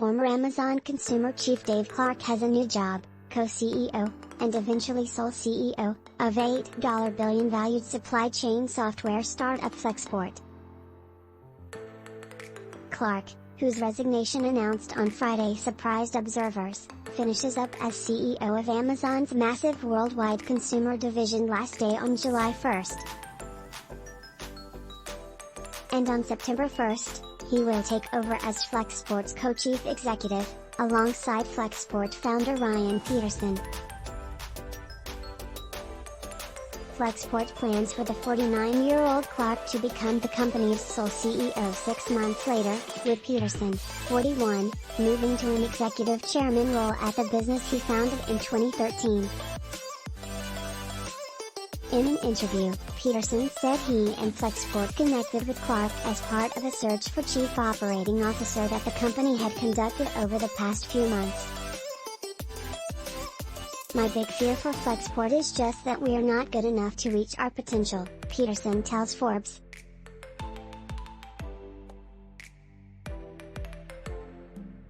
former Amazon consumer chief Dave Clark has a new job, co-CEO, and eventually sole CEO, of $8 billion valued supply chain software startup Flexport. Clark, whose resignation announced on Friday surprised observers, finishes up as CEO of Amazon's massive worldwide consumer division last day on July 1st. And on September 1st, he will take over as Flexport's co-chief executive, alongside Flexport founder Ryan Peterson. Flexport plans for the 49-year-old Clark to become the company's sole CEO 6 months later, with Peterson, 41, moving to an executive chairman role at the business he founded in 2013. In an interview, Peterson said he and Flexport connected with Clark as part of a search for chief operating officer that the company had conducted over the past few months. "My big fear for Flexport is just that we are not good enough to reach our potential," Peterson tells Forbes.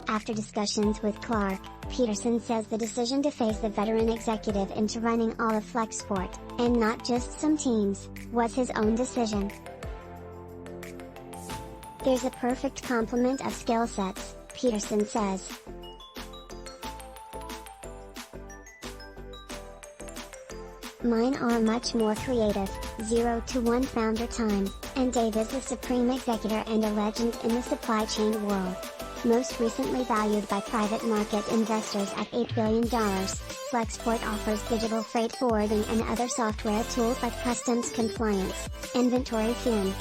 After discussions with Clark, Peterson says the decision to phase the veteran executive into running all of Flexport, and not just some teams, was his own decision. "There's a perfect complement of skill sets," Peterson says. "Mine are much more creative, 0 to 1 founder time, and Dave is the supreme executor and a legend in the supply chain world." Most recently valued by private market investors at $8 billion, Flexport offers digital freight forwarding and other software tools like customs compliance, inventory fin.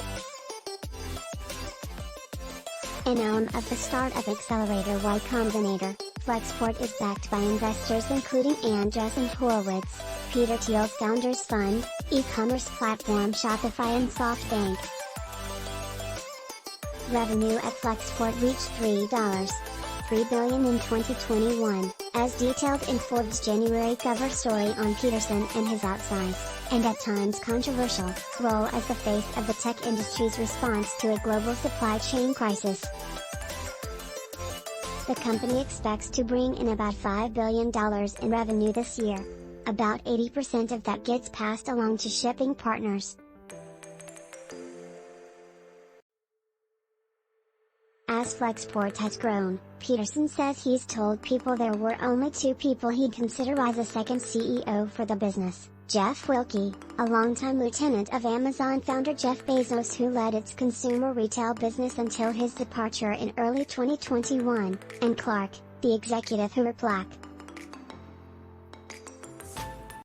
An arm of the startup accelerator Y Combinator, Flexport is backed by investors including Andreessen Horowitz, Peter Thiel's Founders Fund, e-commerce platform Shopify and SoftBank. Revenue at Flexport reached $3.3 billion in 2021, as detailed in Forbes' January cover story on Peterson and his outsized, and at times controversial, role as the face of the tech industry's response to a global supply chain crisis. The company expects to bring in about $5 billion in revenue this year. About 80% of that gets passed along to shipping partners. As Flexport has grown, Peterson says he's told people there were only 2 people he'd consider as a second CEO for the business: Jeff Wilke, a longtime lieutenant of Amazon founder Jeff Bezos who led its consumer retail business until his departure in early 2021, and Clark, the executive who wore black.